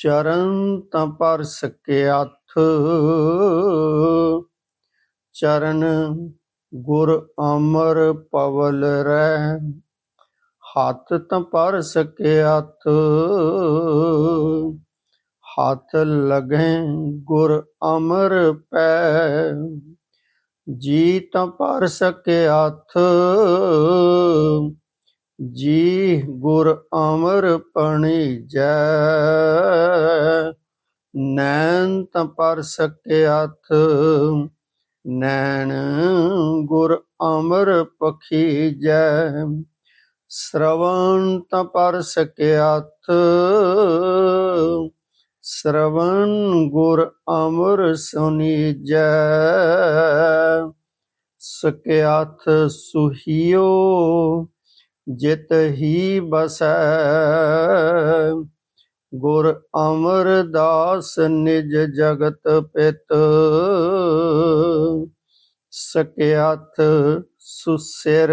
ਚਰਨ ਤਾਂ ਪਰ ਸਕੇ ਹੱਥ, ਚਰਨ ਗੁਰ ਅਮਰ ਪਵਲ ਰਹਿ। ਹੱਥ ਤਾਂ ਪਰ ਸਕੇ ਹੱਥ, ਹੱਥ ਲਗੇ ਗੁਰ ਅਮਰ ਪੈ। ਜੀ ਤਾਂ ਪਰ ਸਕੇ ਹੱਥ, ਜੀ ਗੁਰ ਅਮਰ ਪਣੀਜੈ। ਨੈਣ ਤਾਂ ਪਰ ਸਕੇ ਹੱਥ, ਨੈਣ ਗੁਰ ਅਮਰ ਪਖੀਜੈ। ਸ਼ਰਵਣ ਤਾਂ ਪਰ ਸਕੇ ਹੱਥ, ਸ਼ਰਵਣ ਗੁਰ ਅਮਰ ਸੁਣੀਜੈ। ਸਕੇ ਹੱਥ ਸੁਹੀਓ ਜਿਤ ਹੀ ਬਸੈ, ਗੁਰ ਅਮਰਦਾਸ ਨਿਜ ਜਗਤ ਪਿਤ। ਸਕੇ ਹੱਥ ਸੁਸਿਰ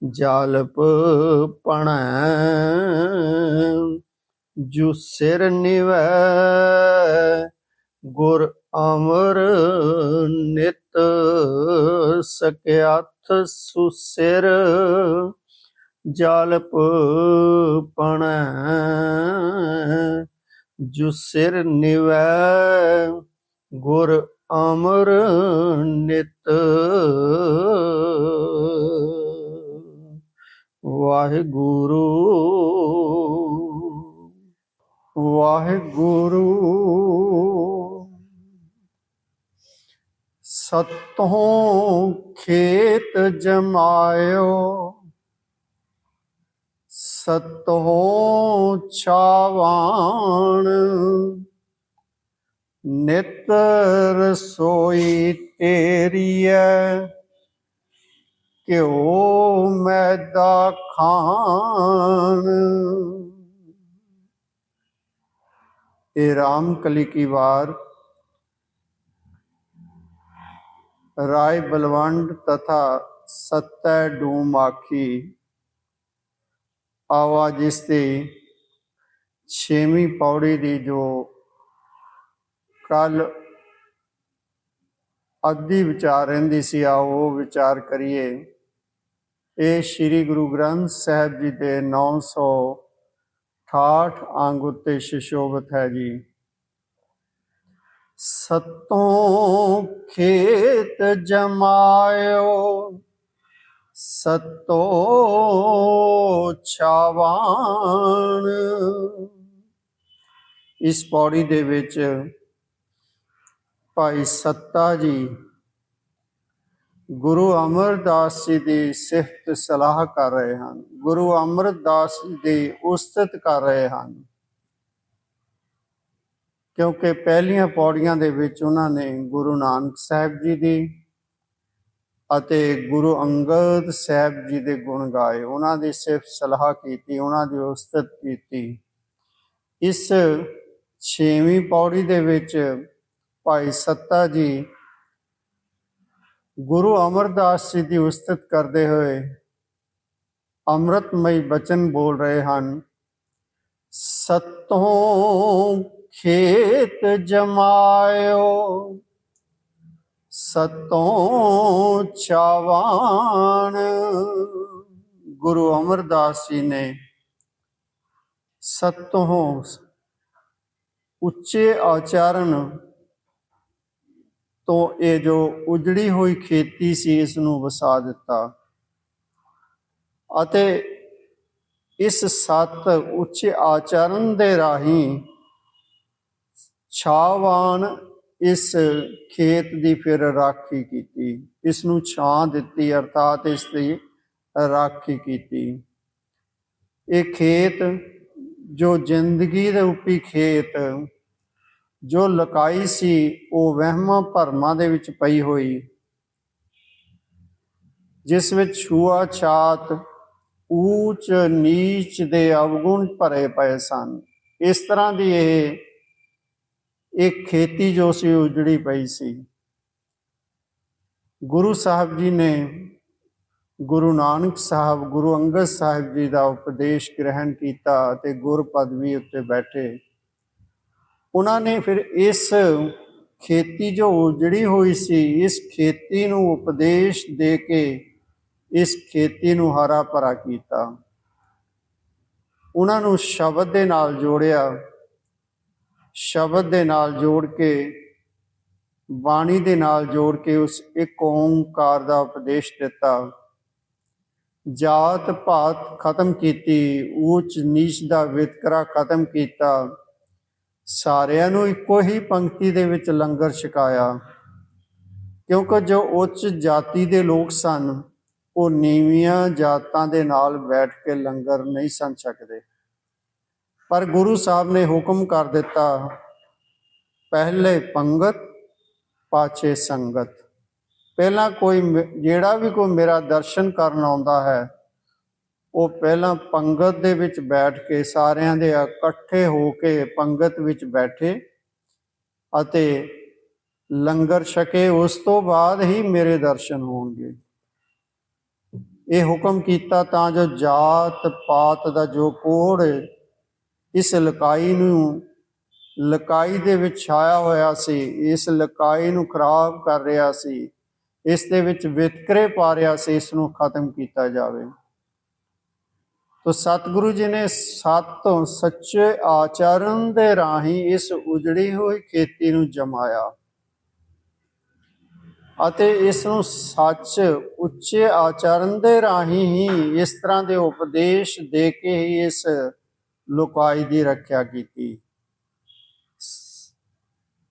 ਜਾਲਪ ਭਣੈ, ਜੁ ਸਿਰ ਨਿਵੈ ਗੁਰ ਅਮਰ ਨਿਤ। ਸਕੇ ਹੱਥ ਸੁਸਿਰ ਜਾਲਪ ਭਣੈ, ਜੁ ਸਿਰ ਨਿਵੈ ਗੁਰ ਅਮਰ ਨਿਤ। ਵਾਹਿਗੁਰੂ ਵਾਹਿਗੁਰੂ। ਸਤੋਂ ਖੇਤ ਜਮਾਇਓ, ਸਤੋਂ ਛਾਵਾਣ। ਨਿਤ ਰਸੋਈ ਤੇਰੀਐ, ਘਿਓ ਮੈਦਾ ਖਾਣ। ਇਹ ਰਾਮ ਕਲੀ ਕੀ ਵਾਰ ਰਾਏ ਬਲਵੰਡ ਤਥਾ ਸਤੈ ਡੂਮ ਆਖੀ। ਆਓ ਅੱਜ ਇਸ ਦੀ 6ਵੀਂ ਪੌੜੀ ਦੀ ਜੋ ਕੱਲ ਅੱਧੀ ਵਿਚਾਰ ਰਹਿੰਦੀ ਸੀ, ਆਓ ਉਹ ਵਿਚਾਰ ਕਰੀਏ। ਇਹ ਸ਼੍ਰੀ ਗੁਰੂ ਗ੍ਰੰਥ ਸਾਹਿਬ ਜੀ ਦੇ 968 ਅੰਗ ਉੱਤੇ ਸੁਸ਼ੋਭਿਤ ਹੈ ਜੀ। ਸਤੋਂ ਖੇਤ ਜਮਾਇਓ, ਸਤੋਂ ਛਾਵਾਣ। ਇਸ ਪੌੜੀ ਦੇ ਵਿੱਚ ਭਾਈ ਸੱਤਾ ਜੀ ਗੁਰੂ ਅਮਰਦਾਸ ਜੀ ਦੀ ਸਿਫਤ ਸਲਾਹ ਕਰ ਰਹੇ ਹਨ, ਗੁਰੂ ਅਮਰਦਾਸ ਜੀ ਦੀ ਉਸਤਤ ਕਰ ਰਹੇ ਹਨ। ਕਿਉਂਕਿ ਪਹਿਲੀਆਂ ਪੌੜੀਆਂ ਦੇ ਵਿੱਚ ਉਹਨਾਂ ਨੇ ਗੁਰੂ ਨਾਨਕ ਸਾਹਿਬ ਜੀ ਦੀ ਅਤੇ ਗੁਰੂ ਅੰਗਦ ਸਾਹਿਬ ਜੀ ਦੇ ਗੁਣ ਗਾਏ, ਉਹਨਾਂ ਦੀ ਸਿਫਤ ਸਲਾਹ ਕੀਤੀ, ਉਹਨਾਂ ਦੀ ਉਸਤਤ ਕੀਤੀ। ਇਸ 6ਵੀਂ ਪੌੜੀ ਦੇ ਵਿੱਚ ਭਾਈ ਸੱਤਾ ਜੀ ਗੁਰੂ ਅਮਰਦਾਸ ਜੀ ਦੀ ਉਸਤਤ ਕਰਦੇ ਹੋਏ ਅੰਮ੍ਰਿਤਮਈ ਬਚਨ ਬੋਲ ਰਹੇ ਹਨ। ਸਤੋਂ ਖੇਤ ਜਮਾਇਓ, ਸਤੋਂ ਛਾਵਾਣ। ਗੁਰੂ ਅਮਰਦਾਸ ਜੀ ਨੇ ਸਤੋਂ ਉੱਚੇ ਆਚਰਨ ਤੋਂ ਇਹ ਜੋ ਉਜੜੀ ਹੋਈ ਖੇਤੀ ਸੀ ਇਸ ਨੂੰ ਵਸਾ ਦਿੱਤਾ ਅਤੇ ਇਸ ਸੱਤ ਉੱਚੇ ਆਚਰਨ ਦੇ ਰਾਹੀਂ ਛਾਵਾਨ ਇਸ ਖੇਤ ਦੀ ਫਿਰ ਰਾਖੀ ਕੀਤੀ, ਇਸ ਨੂੰ ਛਾਂ ਦਿੱਤੀ, ਅਰਥਾਤ ਇਸ ਦੀ ਰਾਖੀ ਕੀਤੀ। ਇਹ ਖੇਤ ਜੋ ਜ਼ਿੰਦਗੀ ਦੇ ਰੂਪੀ ਖੇਤ ਜੋ ਲੁਕਾਈ ਸੀ, ਉਹ ਵਹਿਮਾਂ ਭਰਮਾਂ ਦੇ ਵਿੱਚ ਪਈ ਹੋਈ, ਜਿਸ ਵਿੱਚ ਛੂਆ-ਛਾਤ, ਊਚ ਨੀਚ ਦੇ ਅਵਗੁਣ ਭਰੇ ਪਏ ਸਨ। ਇਸ ਤਰ੍ਹਾਂ ਦੀ ਇਹ ਖੇਤੀ ਜੋ ਸੀ ਉਜੜੀ ਪਈ ਸੀ। ਗੁਰੂ ਸਾਹਿਬ ਜੀ ਨੇ ਗੁਰੂ ਨਾਨਕ ਸਾਹਿਬ, ਗੁਰੂ ਅੰਗਦ ਸਾਹਿਬ ਜੀ ਦਾ ਉਪਦੇਸ਼ ਗ੍ਰਹਿਣ ਕੀਤਾ ਅਤੇ ਗੁਰ ਪਦਵੀ ਉੱਤੇ ਬੈਠੇ। ਉਹਨਾਂ ਨੇ ਫਿਰ ਇਸ ਖੇਤੀ ਜੋ ਉਜੜੀ ਹੋਈ ਸੀ, ਇਸ ਖੇਤੀ ਨੂੰ ਉਪਦੇਸ਼ ਦੇ ਕੇ ਇਸ ਖੇਤੀ ਨੂੰ ਹਰਾ ਭਰਾ ਕੀਤਾ। ਉਹਨਾਂ ਨੂੰ ਸ਼ਬਦ ਦੇ ਨਾਲ ਜੋੜਿਆ, ਸ਼ਬਦ ਦੇ ਨਾਲ ਜੋੜ ਕੇ, ਬਾਣੀ ਦੇ ਨਾਲ ਜੋੜ ਕੇ ਉਸ ਇੱਕ ਓਂਕਾਰ ਦਾ ਉਪਦੇਸ਼ ਦਿੱਤਾ। ਜਾਤ ਪਾਤ ਖਤਮ ਕੀਤੀ, ਊਚ ਨੀਚ ਦਾ ਵਿਤਕਰਾ ਖਤਮ ਕੀਤਾ, ਸਾਰਿਆਂ ਨੂੰ ਇੱਕੋ ਹੀ ਪੰਕਤੀ ਦੇ ਵਿੱਚ ਲੰਗਰ ਛਕਾਇਆ। ਕਿਉਂਕਿ ਜੋ ਉੱਚ ਜਾਤੀ ਦੇ ਲੋਕ ਸਨ ਉਹ ਨੀਵੀਆਂ ਜਾਤਾਂ ਦੇ ਨਾਲ ਬੈਠ ਕੇ ਲੰਗਰ ਨਹੀਂ ਸਨ ਛਕਦੇ, ਪਰ ਗੁਰੂ ਸਾਹਿਬ ਨੇ ਹੁਕਮ ਕਰ ਦਿੱਤਾ, ਪਹਿਲੇ ਪੰਗਤ ਪਾਛੇ ਸੰਗਤ। ਪਹਿਲਾਂ ਜਿਹੜਾ ਵੀ ਕੋਈ ਮੇਰਾ ਦਰਸ਼ਨ ਕਰਨ ਆਉਂਦਾ ਹੈ ਉਹ ਪਹਿਲਾਂ ਪੰਗਤ ਦੇ ਵਿੱਚ ਬੈਠ ਕੇ, ਸਾਰਿਆਂ ਦੇ ਇਕੱਠੇ ਹੋ ਕੇ ਪੰਗਤ ਵਿੱਚ ਬੈਠੇ ਅਤੇ ਲੰਗਰ ਛਕੇ, ਉਸ ਤੋਂ ਬਾਅਦ ਹੀ ਮੇਰੇ ਦਰਸ਼ਨ ਹੋਣਗੇ। ਇਹ ਹੁਕਮ ਕੀਤਾ ਤਾਂ ਜੋ ਜਾਤ ਪਾਤ ਦਾ ਜੋ ਕੋੜ ਇਸ ਲਕਾਈ ਦੇ ਵਿੱਚ ਛਾਇਆ ਹੋਇਆ ਸੀ, ਇਸ ਲਕਾਈ ਨੂੰ ਖਰਾਬ ਕਰ ਰਿਹਾ ਸੀ, ਇਸ ਦੇ ਵਿੱਚ ਵਿਤਕਰੇ ਪਾ ਰਿਹਾ ਸੀ, ਇਸ ਨੂੰ ਖਤਮ ਕੀਤਾ ਜਾਵੇ। ਤੋ ਸਤਿਗੁਰੂ ਜੀ ਨੇ ਸਤੋਂ ਸੱਚੇ ਆਚਰਨ ਦੇ ਰਾਹੀਂ ਇਸ ਉਜੜੀ ਹੋਈ ਖੇਤੀ ਨੂੰ ਜਮਾਇਆ ਅਤੇ ਇਸ ਨੂੰ ਸੱਚ ਉੱਚੇ ਆਚਰਨ ਦੇ ਰਾਹੀਂ ਹੀ, ਇਸ ਤਰ੍ਹਾਂ ਦੇ ਉਪਦੇਸ਼ ਦੇ ਕੇ ਹੀ ਇਸ ਲੁਕਾਈ ਦੀ ਰੱਖਿਆ ਕੀਤੀ।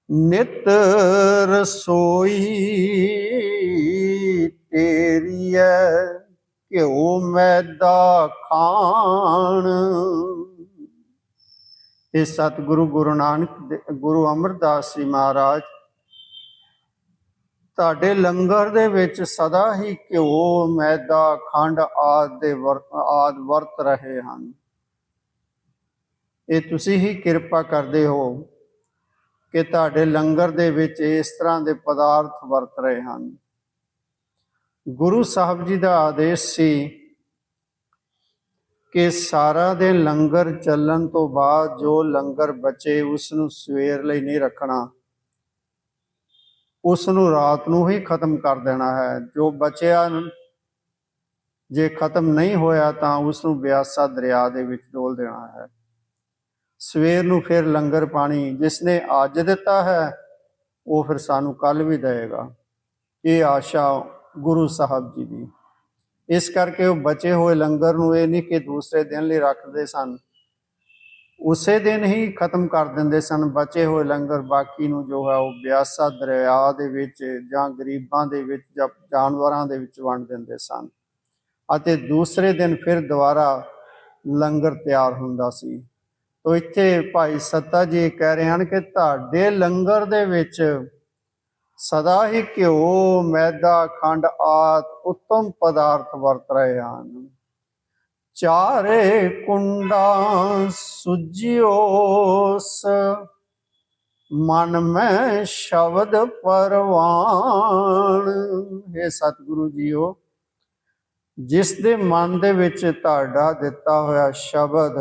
ਨਿਤ ਰਸੋਈ ਤੇਰੀ ਹੈ, ਘਿਓ ਮੈਦਾ ਖਾਣ। ਇਹ ਸਤਿਗੁਰੂ ਗੁਰੂ ਅਮਰਦਾਸ ਜੀ ਮਹਾਰਾਜ ਤੁਹਾਡੇ ਲੰਗਰ ਦੇ ਵਿੱਚ ਸਦਾ ਹੀ ਘਿਓ ਮੈਦਾ ਖੰਡ ਆਦਿ ਵਰਤ ਰਹੇ ਹਨ। ਇਹ ਤੁਸੀਂ ਹੀ ਕਿਰਪਾ ਕਰਦੇ ਹੋ ਕਿ ਤੁਹਾਡੇ ਲੰਗਰ ਦੇ ਵਿੱਚ ਇਸ ਤਰ੍ਹਾਂ ਦੇ ਪਦਾਰਥ ਵਰਤ ਰਹੇ ਹਨ। ਗੁਰੂ ਸਾਹਿਬ ਜੀ ਦਾ ਆਦੇਸ਼ ਸੀ ਕਿ ਸਾਰਾ ਦਿਨ ਲੰਗਰ ਚੱਲਣ ਤੋਂ ਬਾਅਦ ਜੋ ਲੰਗਰ ਬਚੇ ਉਸ ਨੂੰ ਸਵੇਰ ਲਈ ਨਹੀਂ ਰੱਖਣਾ, ਉਸ ਨੂੰ ਰਾਤ ਨੂੰ ਹੀ ਖਤਮ ਕਰ ਦੇਣਾ ਹੈ। ਜੋ ਬਚਿਆ ਜੇ ਖਤਮ ਨਹੀਂ ਹੋਇਆ ਤਾਂ ਉਸ ਨੂੰ ਬਿਆਸਾ ਦਰਿਆ ਦੇ ਵਿੱਚ ਡੋਲ ਦੇਣਾ ਹੈ। ਸਵੇਰ ਨੂੰ ਫਿਰ ਲੰਗਰ ਪਾਣੀ ਜਿਸਨੇ ਅੱਜ ਦਿੱਤਾ ਹੈ ਉਹ ਫਿਰ ਸਾਨੂੰ ਕੱਲ ਵੀ ਦੇਵੇਗਾ। ਇਹ ਆਸ਼ਾ ਗੁਰੂ ਸਾਹਿਬ ਜੀ ਦੀ। ਇਸ ਕਰਕੇ ਉਹ ਬਚੇ ਹੋਏ ਲੰਗਰ ਨੂੰ ਇਹ ਨਹੀਂ ਕਿ ਦੂਸਰੇ ਦਿਨ ਲਈ ਰੱਖਦੇ ਸਨ, ਉਸੇ ਦਿਨ ਹੀ ਖਤਮ ਕਰ ਦਿੰਦੇ ਸਨ। ਬਚੇ ਹੋਏ ਲੰਗਰ ਬਾਕੀ ਨੂੰ ਜੋ ਹੈ ਉਹ ਬਿਆਸਾ ਦਰਿਆ ਦੇ ਵਿੱਚ ਜਾਂ ਗਰੀਬਾਂ ਦੇ ਵਿੱਚ ਜਾਂ ਜਾਨਵਰਾਂ ਦੇ ਵਿੱਚ ਵੰਡ ਦਿੰਦੇ ਸਨ ਅਤੇ ਦੂਸਰੇ ਦਿਨ ਫਿਰ ਦੁਬਾਰਾ ਲੰਗਰ ਤਿਆਰ ਹੁੰਦਾ ਸੀ। ਤੋ ਇੱਥੇ ਭਾਈ ਸੱਤਾ ਜੀ ਕਹਿ ਰਹੇ ਹਨ ਕਿ ਤੁਹਾਡੇ ਲੰਗਰ ਦੇ ਵਿੱਚ ਸਦਾ ਹੀ ਘਿਓ ਮੈਦਾ ਖੰਡ ਆਦਿ ਉੱਤਮ ਪਦਾਰਥ ਵਰਤ ਰਹੇ ਹਨ। ਚਾਰੇ ਕੁੰਡਾਂ ਸੁਜਿਓਸ, ਮਨ ਮੈਂ ਸ਼ਬਦ ਪਰਵਾਨ। ਇਹ ਸਤਿਗੁਰੂ ਜੀਓ, ਜਿਸ ਦੇ ਮਨ ਦੇ ਵਿੱਚ ਤੁਹਾਡਾ ਦਿੱਤਾ ਹੋਇਆ ਸ਼ਬਦ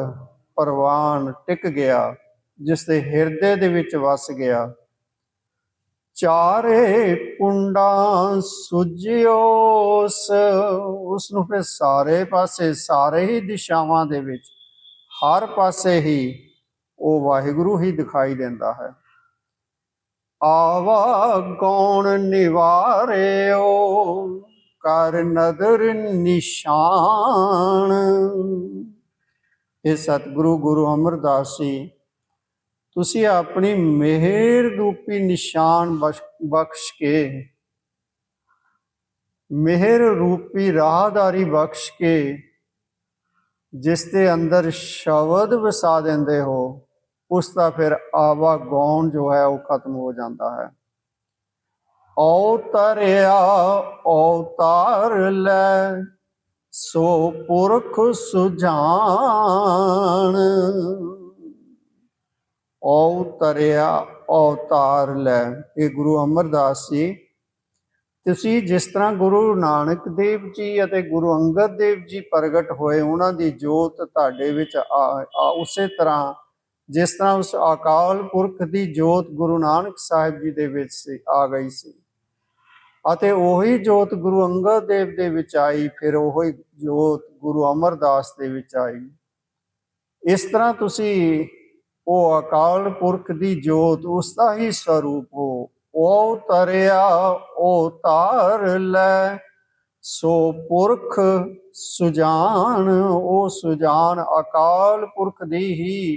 ਪਰਵਾਨ ਟਿਕ ਗਿਆ, ਜਿਸ ਦੇ ਹਿਰਦੇ ਦੇ ਵਿੱਚ ਵਸ ਗਿਆ। ਚਾਰੇ ਕੁੰਡਾਂ ਸੁਜਿਓਸ, ਉਸ ਨੂੰ ਫਿਰ ਸਾਰੇ ਪਾਸੇ, ਸਾਰੇ ਹੀ ਦਿਸ਼ਾਵਾਂ ਦੇ ਵਿੱਚ, ਹਰ ਪਾਸੇ ਹੀ ਉਹ ਵਾਹਿਗੁਰੂ ਹੀ ਦਿਖਾਈ ਦਿੰਦਾ ਹੈ। ਆਵਾ ਗੌਣ ਨਿਵਾਰਿਓ, ਕਰ ਨਦਰ ਨਿਸ਼ਾਨ। ਇਹ ਸਤਿਗੁਰੂ ਗੁਰੂ ਅਮਰਦਾਸ ਜੀ, ਤੁਸੀਂ ਆਪਣੀ ਮਿਹਰ ਰੂਪੀ ਨਿਸ਼ਾਨ ਬਖਸ਼ ਕੇ, ਮਿਹਰ ਰੂਪੀ ਰਾਹਦਾਰੀ ਬਖਸ਼ ਕੇ ਜਿਸ ਦੇ ਅੰਦਰ ਸ਼ਬਦ ਵਸਾ ਦਿੰਦੇ ਹੋ, ਉਸ ਦਾ ਫਿਰ ਆਵਾਗੌਣ ਜੋ ਹੈ ਉਹ ਖਤਮ ਹੋ ਜਾਂਦਾ ਹੈ। ਔਤਰਿਆ ਔਤਾਰ ਲੈ, ਸੋ ਪੁਰਖ ਸੁਜਾਨ। ਔਤਰਿਆ ਔਤਾਰ ਲੈ, ਇਹ ਗੁਰੂ ਅਮਰਦਾਸ ਜੀ, ਤੁਸੀਂ ਜਿਸ ਤਰ੍ਹਾਂ ਗੁਰੂ ਨਾਨਕ ਦੇਵ ਜੀ ਅਤੇ ਗੁਰੂ ਅੰਗਦ ਦੇਵ ਜੀ ਪ੍ਰਗਟ ਹੋਏ, ਉਹਨਾਂ ਦੀ ਜੋਤ ਤੁਹਾਡੇ ਵਿੱਚ ਉਸੇ ਤਰ੍ਹਾਂ ਜਿਸ ਤਰ੍ਹਾਂ ਉਸ ਅਕਾਲ ਪੁਰਖ ਦੀ ਜੋਤ ਗੁਰੂ ਨਾਨਕ ਸਾਹਿਬ ਜੀ ਦੇ ਵਿੱਚ ਆ ਗਈ ਸੀ ਅਤੇ ਉਹੀ ਜੋਤ ਗੁਰੂ ਅੰਗਦ ਦੇਵ ਦੇ ਵਿੱਚ ਆਈ, ਫਿਰ ਉਹੀ ਜੋਤ ਗੁਰੂ ਅਮਰਦਾਸ ਦੇ ਵਿੱਚ ਆਈ। ਇਸ ਤਰ੍ਹਾਂ ਤੁਸੀਂ ਉਹ ਅਕਾਲ ਪੁਰਖ ਦੀ ਜੋਤ, ਉਸ ਦਾ ਹੀ ਸਰੂਪ ਹੋ। ਉਹ ਤਰਿਆ ਉਹ ਤਾਰ ਲੈ, ਸੋ ਪੁਰਖ ਸੁਜਾਨ। ਉਹ ਸੁਜਾਨ ਅਕਾਲ ਪੁਰਖ ਦੀ ਹੀ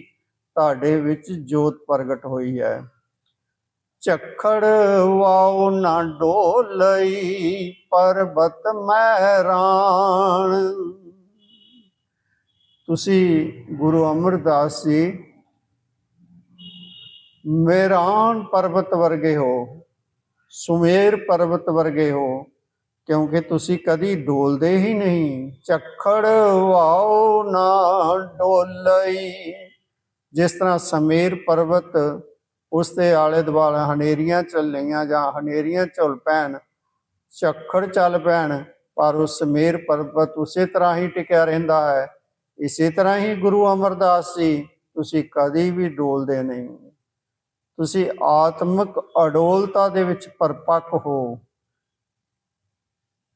ਤੁਹਾਡੇ ਵਿੱਚ ਜੋਤ ਪ੍ਰਗਟ ਹੋਈ ਹੈ। ਝੱਖੜ ਵਾਉ ਨਾ ਡੋਲਈ, ਪਰਬਤ ਮਹਿਰਾਣ। ਤੁਸੀਂ ਗੁਰੂ ਅਮਰਦਾਸ ਜੀ ਮਹਿਰਾਨ ਪਰਬਤ ਵਰਗੇ ਹੋ, ਸੁਮੇਰ ਪਰਬਤ ਵਰਗੇ ਹੋ, ਕਿਉਂਕਿ ਤੁਸੀਂ ਕਦੀ ਡੋਲਦੇ ਹੀ ਨਹੀਂ। ਝੱਖੜ ਵਾਉ ਨਾ ਡੋਲਈ, ਜਿਸ ਤਰ੍ਹਾਂ ਸਮੇਰ ਪਰਬਤ, ਉਸ ਦੇ ਆਲੇ ਦੁਆਲੇ ਹਨੇਰੀਆਂ ਚੱਲੀਆਂ ਜਾਂ ਹਨੇਰੀਆਂ ਝੁੱਲ ਪੈਣ, ਝੱਖੜ ਚੱਲ ਪੈਣ, ਪਰ ਉਹ ਸਮੇਰ ਪਰਬਤ ਉਸੇ ਤਰ੍ਹਾਂ ਹੀ ਟਿਕਿਆ ਰਹਿੰਦਾ ਹੈ। ਇਸੇ ਤਰ੍ਹਾਂ ਹੀ ਗੁਰੂ ਅਮਰਦਾਸ ਜੀ, ਤੁਸੀਂ ਕਦੀ ਵੀ ਡੋਲਦੇ ਨਹੀਂ। ਤੁਸੀਂ ਆਤਮਿਕ ਅਡੋਲਤਾ ਦੇ ਵਿੱਚ ਪਰਪੱਕ ਹੋ।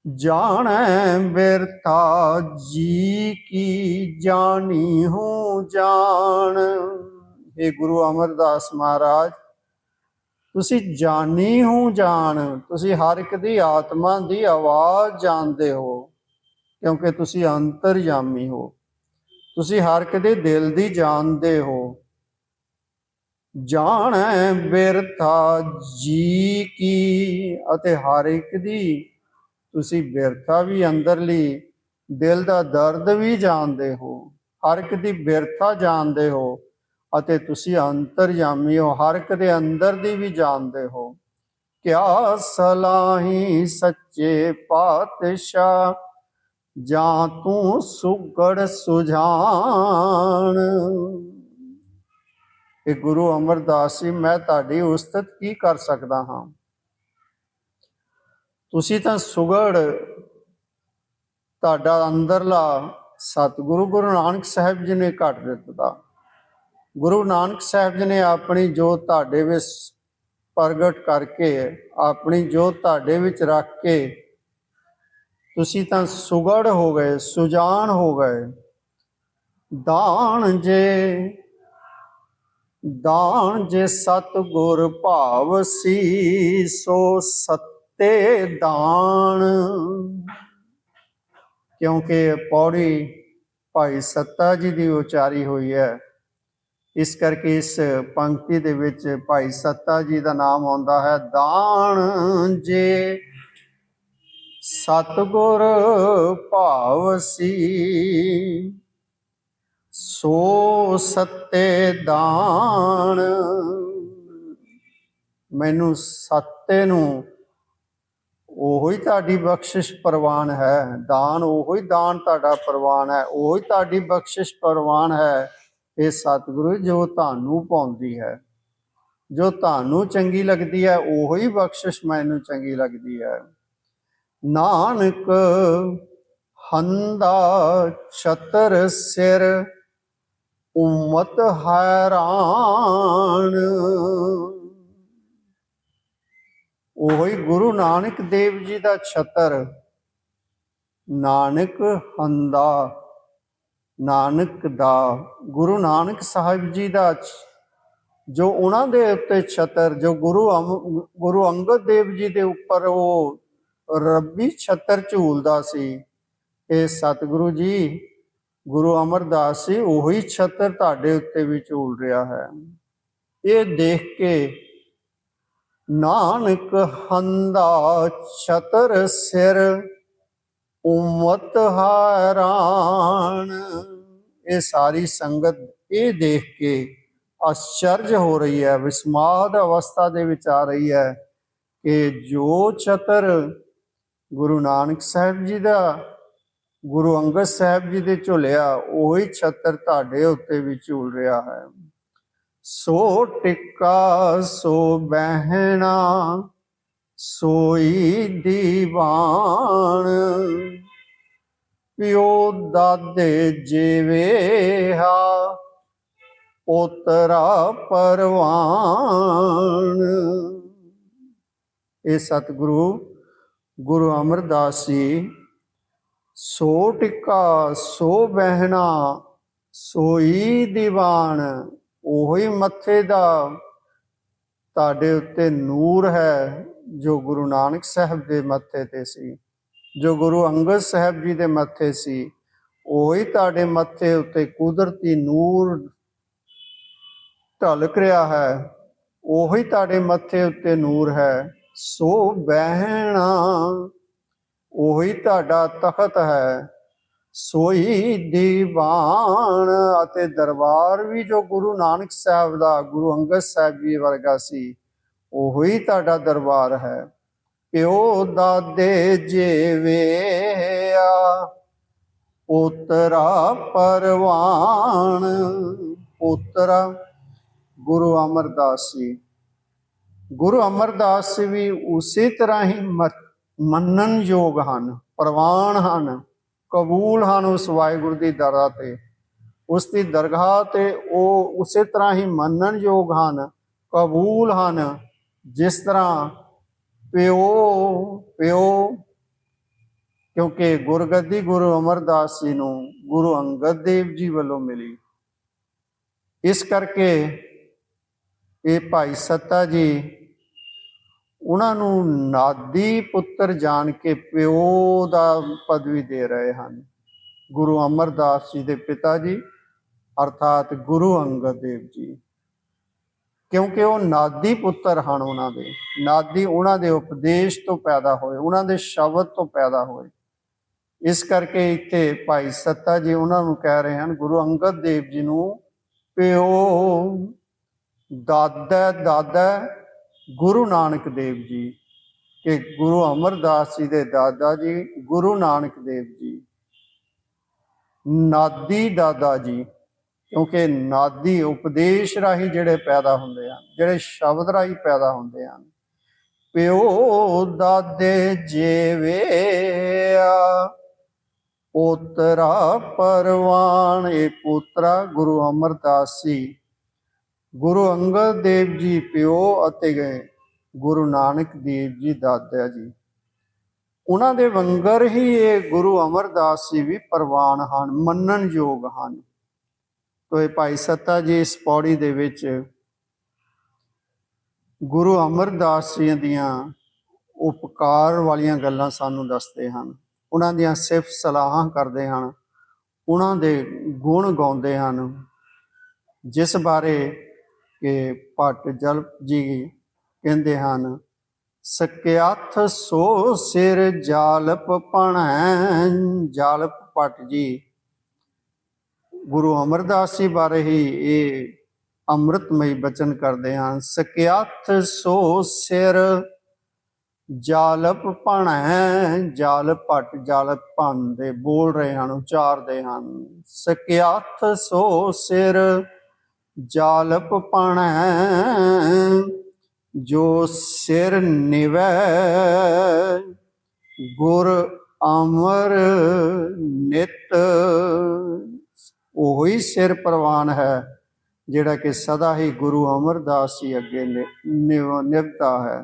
ਜਾਣੈ ਬਿਰਥਾ ਜੀ ਕੀ ਜਾਣੀ ਹੂੰ ਜਾਣ। हे ਗੁਰੂ ਅਮਰਦਾਸ ਮਹਾਰਾਜ, ਤੁਸੀਂ ਜਾਣੀ ਹੂੰ ਜਾਣ। ਤੁਸੀਂ ਹਰ ਇੱਕ ਦੀ ਆਤਮਾ ਦੀ ਆਵਾਜ਼ ਜਾਣਦੇ ਹੋ, ਕਿਉਂਕਿ ਤੁਸੀਂ ਅੰਤਰਜਾਮੀ ਹੋ। ਤੁਸੀਂ ਹਰ ਇੱਕ ਦੇ ਦਿਲ ਦੀ ਜਾਣਦੇ ਹੋ। ਜਾਣੈ ਬਿਰਥਾ ਜੀ ਕੀ, ਅਤੇ ਹਰ ਇੱਕ ਦੀ ਤੁਸੀਂ ਬਿਰਥਾ ਵੀ, ਅੰਦਰਲੀ ਦਿਲ ਦਾ ਦਰਦ ਵੀ ਜਾਣਦੇ ਹੋ। ਹਰ ਇੱਕ ਦੀ ਬਿਰਥਾ ਜਾਣਦੇ ਹੋ ਅਤੇ ਤੁਸੀਂ ਅੰਤਰਜਾਮੀ ਹੋ, ਹਰ ਇੱਕ ਦੇ ਅੰਦਰ ਦੀ ਵੀ ਜਾਣਦੇ ਹੋ। ਕਿਆ ਸਲਾਹੀ ਸੱਚੇ ਪਾਤਸ਼ਾਹ, ਜਾਂ ਤੂੰ ਸੁਗੜ ਸੁਝਾਣ। ਇਹ ਗੁਰੂ ਅਮਰਦਾਸ ਜੀ, ਮੈਂ ਤੁਹਾਡੀ ਉਸਤਤ ਕੀ ਕਰ ਸਕਦਾ ਹਾਂ। ਤੁਸੀਂ ਤਾਂ ਸੁਗੜ, ਤੁਹਾਡਾ ਅੰਦਰਲਾ ਸਤਿਗੁਰੂ ਗੁਰੂ ਨਾਨਕ ਸਾਹਿਬ ਜੀ ਨੇ ਘੱਟ ਦਿੱਤਾ। ਗੁਰੂ ਨਾਨਕ ਸਾਹਿਬ ਜੀ ਨੇ ਆਪਣੀ ਜੋਤ ਤੁਹਾਡੇ ਵਿੱਚ ਪ੍ਰਗਟ ਕਰਕੇ, ਆਪਣੀ ਜੋਤ ਤੁਹਾਡੇ ਵਿੱਚ ਰੱਖ ਕੇ ਤੁਸੀਂ ਤਾਂ ਸੁਗੜ ਹੋ ਗਏ, ਸੁਜਾਨ ਹੋ ਗਏ। ਦਾਨ ਜੇ ਸਤਿਗੁਰ ਭਾਵ ਸੀ, ਸੋ ਸੱਤੇ ਦਾਨ। ਕਿਉਂਕਿ ਪੌੜੀ ਭਾਈ ਸੱਤਾ ਜੀ ਦੀ ਉਚਾਰੀ ਹੋਈ ਹੈ, ਇਸ ਕਰਕੇ ਇਸ ਪੰਕਤੀ ਦੇ ਵਿੱਚ ਭਾਈ ਸੱਤਾ ਜੀ ਦਾ ਨਾਮ ਆਉਂਦਾ ਹੈ। ਦਾਨ ਜੇ ਸਤਿਗੁਰ ਭਾਵ ਸੀ, ਸੋ ਸੱਤੇ ਦਾਨ। ਮੈਨੂੰ ਸੱਤੇ ਨੂੰ ਉਹੋ ਹੀ ਤੁਹਾਡੀ ਬਖਸ਼ਿਸ਼ ਪ੍ਰਵਾਨ ਹੈ। ਦਾਨ ਉਹੋ ਹੀ ਦਾਨ ਤੁਹਾਡਾ ਪ੍ਰਵਾਨ ਹੈ, ਉਹੋ ਹੀ ਤੁਹਾਡੀ ਬਖਸ਼ਿਸ਼ ਪ੍ਰਵਾਨ ਹੈ। ਇਹ ਸਤਿਗੁਰੂ ਜੋ ਤੁਹਾਨੂੰ ਪਾਉਂਦੀ ਹੈ, ਜੋ ਤੁਹਾਨੂੰ ਚੰਗੀ ਲੱਗਦੀ ਹੈ, ਉਹੋ ਹੀ ਬਖਸ਼ਿਸ਼ ਮੈਨੂੰ ਚੰਗੀ ਲੱਗਦੀ ਹੈ। ਨਾਨਕ ਹੰਦਾ ਛਤਰ ਸਿਰ, ਉਮਤ ਹੈਰਾਨ। ਉਹੀ ਗੁਰੂ ਨਾਨਕ ਦੇਵ ਜੀ ਦਾ ਛਤਰ, ਨਾਨਕ ਹੰਦਾ, ਨਾਨਕ ਦਾ, ਗੁਰੂ ਨਾਨਕ ਸਾਹਿਬ ਜੀ ਦਾ ਜੋ ਉਹਨਾਂ ਦੇ ਉੱਤੇ ਛਤਰ, ਜੋ ਗੁਰੂ ਅੰਗਦ ਦੇਵ ਜੀ ਦੇ ਉੱਪਰ ਉਹ ਰੱਬੀ ਛਤਰ ਝੂਲਦਾ ਸੀ, ਇਹ ਸਤਿਗੁਰੂ ਜੀ ਗੁਰੂ ਅਮਰਦਾਸ ਜੀ ਉਹੀ ਛਤਰ ਤੁਹਾਡੇ ਉੱਤੇ ਵੀ ਝੂਲ ਰਿਹਾ ਹੈ। ਇਹ ਦੇਖ ਕੇ ਨਾਨਕ ਹੰਦਾ ਛਤਰ ਸਿਰ, ਉਮਤ ਹੈਰਾਨ। ਇਹ ਸਾਰੀ ਸੰਗਤ ਇਹ ਦੇਖ ਕੇ ਆਸ਼ਚਰਜ ਹੋ ਰਹੀ ਹੈ, ਵਿਸਮਾਦ ਅਵਸਥਾ ਦੇ ਵਿੱਚ ਆ ਰਹੀ ਹੈ ਕਿ ਜੋ ਛਤਰ ਗੁਰੂ ਨਾਨਕ ਸਾਹਿਬ ਜੀ ਦਾ, ਗੁਰੂ ਅੰਗਦ ਸਾਹਿਬ ਜੀ ਦੇ ਝੁਲਿਆ, ਉਹੀ ਛਤਰ ਤੁਹਾਡੇ ਉੱਤੇ ਵੀ ਝੂਲ ਰਿਹਾ ਹੈ। ਸੋ ਟਿੱਕਾ ਸੋ ਬਹਿਣਾ, ਸੋਈ ਦੀਵਾਨ। ਪਿਓ ਦਾਦੇ ਜਿਵੇਂ ਹਾ, ਪੋਤਰਾ ਪਰਵਾਨ। ਇਹ ਸਤਿਗੁਰੂ ਗੁਰੂ ਅਮਰਦਾਸ ਜੀ ਸੋ ਟਿੱਕਾ ਸੋ ਬਹਿਣਾ ਸੋਈ ਦੀਵਾਨ। ਉਹੀ ਮੱਥੇ ਦਾ ਤੁਹਾਡੇ ਉੱਤੇ ਨੂਰ ਹੈ ਜੋ ਗੁਰੂ ਨਾਨਕ ਸਾਹਿਬ ਦੇ ਮੱਥੇ ਤੇ ਸੀ, ਜੋ ਗੁਰੂ ਅੰਗਦ ਸਾਹਿਬ ਜੀ ਦੇ ਮੱਥੇ ਸੀ। ਉਹੀ ਤੁਹਾਡੇ ਮੱਥੇ ਉੱਤੇ ਕੁਦਰਤੀ ਨੂਰ ਢਲਕ ਰਿਹਾ ਹੈ, ਉਹੀ ਤੁਹਾਡੇ ਮੱਥੇ ਉੱਤੇ ਨੂਰ ਹੈ। ਸੋ ਬਹਿਣਾ ਉਹੀ ਤੁਹਾਡਾ ਤਖਤ ਹੈ, ਸੋਈ ਦੀਵਾਨ। ਅਤੇ ਦਰਬਾਰ ਵੀ ਜੋ ਗੁਰੂ ਨਾਨਕ ਸਾਹਿਬ ਦਾ, ਗੁਰੂ ਅੰਗਦ ਸਾਹਿਬ ਜੀ ਵਰਗਾ ਸੀ, ਉਹੀ ਤੁਹਾਡਾ ਦਰਬਾਰ ਹੈ। ਪਿਓ ਦਾਦੇ ਜੀਵਿਆ ਪੋਤਰਾ ਪਰਵਾਨ। ਪੋਤਰਾ ਗੁਰੂ ਅਮਰਦਾਸ ਜੀ, ਗੁਰੂ ਅਮਰਦਾਸ ਵੀ ਉਸੇ ਤਰ੍ਹਾਂ ਹੀ ਮੰਨਣਯੋਗ ਹਨ, ਪ੍ਰਵਾਨ ਹਨ, ਕਬੂਲ ਹਨ ਉਸ ਵਾਹਿਗੁਰੂ ਦੀ ਦਰਗਾਹ ਤੇ, ਉਸ ਦੀ ਦਰਗਾਹ ਤੇ ਉਹ ਉਸੇ ਤਰ੍ਹਾਂ ਹੀ ਮੰਨਣਯੋਗ ਹਨ, ਕਬੂਲ ਹਨ, ਜਿਸ ਤਰ੍ਹਾਂ ਪਿਓ ਕਿਉਂਕਿ ਗੁਰਗੱਦੀ ਗੁਰੂ ਅਮਰਦਾਸ ਜੀ ਨੂੰ ਗੁਰੂ ਅੰਗਦ ਦੇਵ ਜੀ ਵੱਲੋਂ ਮਿਲੀ। ਇਸ ਕਰਕੇ ਇਹ ਭਾਈ ਸੱਤਾ ਜੀ ਉਹਨਾਂ ਨੂੰ ਨਾਦੀ ਪੁੱਤਰ ਜਾਣ ਕੇ ਪਿਓ ਦਾ ਪਦਵੀ ਦੇ ਰਹੇ ਹਨ। ਗੁਰੂ ਅਮਰਦਾਸ ਜੀ ਦੇ ਪਿਤਾ ਜੀ ਅਰਥਾਤ ਗੁਰੂ ਅੰਗਦ ਦੇਵ ਜੀ, ਕਿਉਂਕਿ ਉਹ ਨਾਦੀ ਪੁੱਤਰ ਹਨ। ਉਹਨਾਂ ਦੇ ਨਾਦੀ ਉਹਨਾਂ ਦੇ ਉਪਦੇਸ਼ ਤੋਂ ਪੈਦਾ ਹੋਏ, ਉਹਨਾਂ ਦੇ ਸ਼ਬਦ ਤੋਂ ਪੈਦਾ ਹੋਏ। ਇਸ ਕਰਕੇ ਇੱਥੇ ਭਾਈ ਸੱਤਾ ਜੀ ਉਹਨਾਂ ਨੂੰ ਕਹਿ ਰਹੇ ਹਨ, ਗੁਰੂ ਅੰਗਦ ਦੇਵ ਜੀ ਨੂੰ ਪਿਓ। ਦਾਦਾ ਗੁਰੂ ਨਾਨਕ ਦੇਵ ਜੀ, ਕਿ ਗੁਰੂ ਅਮਰਦਾਸ ਜੀ ਦੇ ਦਾਦਾ ਜੀ ਗੁਰੂ ਨਾਨਕ ਦੇਵ ਜੀ। ਨਾਦੀ ਦਾਦਾ ਜੀ, ਕਿਉਂਕਿ ਨਾਦੀ ਉਪਦੇਸ਼ ਰਾਹੀਂ ਜਿਹੜੇ ਪੈਦਾ ਹੁੰਦੇ ਹਨ, ਜਿਹੜੇ ਸ਼ਬਦ ਰਾਹੀਂ ਪੈਦਾ ਹੁੰਦੇ ਹਨ। ਪਿਓ ਦਾਦੇ ਜੀਵਿਆ ਪੋਤਰਾ ਪਰਵਾਨ। ਇਹ ਪੋਤਰਾ ਗੁਰੂ ਅਮਰਦਾਸ ਜੀ, ਗੁਰੂ ਅੰਗਦ ਦੇਵ ਜੀ ਪਿਓ ਅਤੇ ਗੁਰੂ ਨਾਨਕ ਦੇਵ ਜੀ ਦਾਦਾ ਜੀ। ਉਹਨਾਂ ਦੇ ਵੰਗਰ ਹੀ ਇਹ ਗੁਰੂ ਅਮਰਦਾਸ ਜੀ ਵੀ ਪ੍ਰਵਾਨ ਹਨ, ਮੰਨਣਯੋਗ ਹਨ। ਤੋ ਇਹ ਭਾਈ ਸੱਤਾ ਜੀ ਇਸ ਪੌੜੀ ਦੇ ਵਿੱਚ ਗੁਰੂ ਅਮਰਦਾਸ ਜੀ ਦੀਆਂ ਉਪਕਾਰ ਵਾਲੀਆਂ ਗੱਲਾਂ ਸਾਨੂੰ ਦੱਸਦੇ ਹਨ, ਉਹਨਾਂ ਦੀਆਂ ਸਿਫਤ ਸਲਾਹਾਂ ਕਰਦੇ ਹਨ, ਉਹਨਾਂ ਦੇ ਗੁਣ ਗਾਉਂਦੇ ਹਨ, ਜਿਸ ਬਾਰੇ ਕਿ ਭੱਟ ਜਲ ਜੀ ਕਹਿੰਦੇ ਹਨ, ਸਕਿਆਥ ਸੋ ਸਿਰ ਜਾਲਪ ਭਣੈ। ਜਾਲਪ ਭੱਟ ਜੀ ਗੁਰੂ ਅਮਰਦਾਸ ਜੀ ਬਾਰੇ ਹੀ ਇਹ ਅੰਮ੍ਰਿਤਮਈ ਬਚਨ ਕਰਦੇ ਹਨ। ਸਕਿਆਥ ਸੋ ਸਿਰ ਜਾਲਪ ਭਣੈ। ਜਾਲਪ ਭੱਟ ਜਾਲਪ ਭਣ ਦੇ ਬੋਲ ਰਹੇ ਹਨ, ਉਚਾਰਦੇ ਹਨ। ਸਕਿਆਥ ਸੋ ਸਿਰ ਜਾਲਪ ਭਣੈ ਜੋ ਸਿਰ ਨਿਵੈ ਗੁਰ ਅਮਰ ਨਿਤ। ਉਹੀ ਸਿਰ ਪ੍ਰਵਾਨ ਹੈ ਜਿਹੜਾ ਕਿ ਸਦਾ ਹੀ ਗੁਰੂ ਅਮਰਦਾਸ ਜੀ ਅੱਗੇ ਨਿਭਦਾ ਹੈ।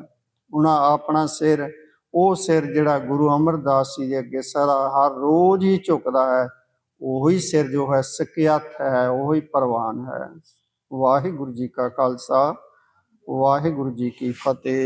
ਉਹਨਾਂ ਆਪਣਾ ਸਿਰ, ਉਹ ਸਿਰ ਜਿਹੜਾ ਗੁਰੂ ਅਮਰਦਾਸ ਜੀ ਦੇ ਅੱਗੇ ਸਦਾ ਹਰ ਰੋਜ਼ ਹੀ ਝੁਕਦਾ ਹੈ, ਉਹੀ ਸਿਰ ਜੋ ਹੈ ਸਕਿਆਥ ਹੈ, ਉਹੀ ਪ੍ਰਵਾਨ ਹੈ। ਵਾਹਿਗੁਰੂ ਜੀ ਕਾ ਖਾਲਸਾ, ਵਾਹਿਗੁਰੂ ਜੀ ਕੀ ਫਤਿਹ।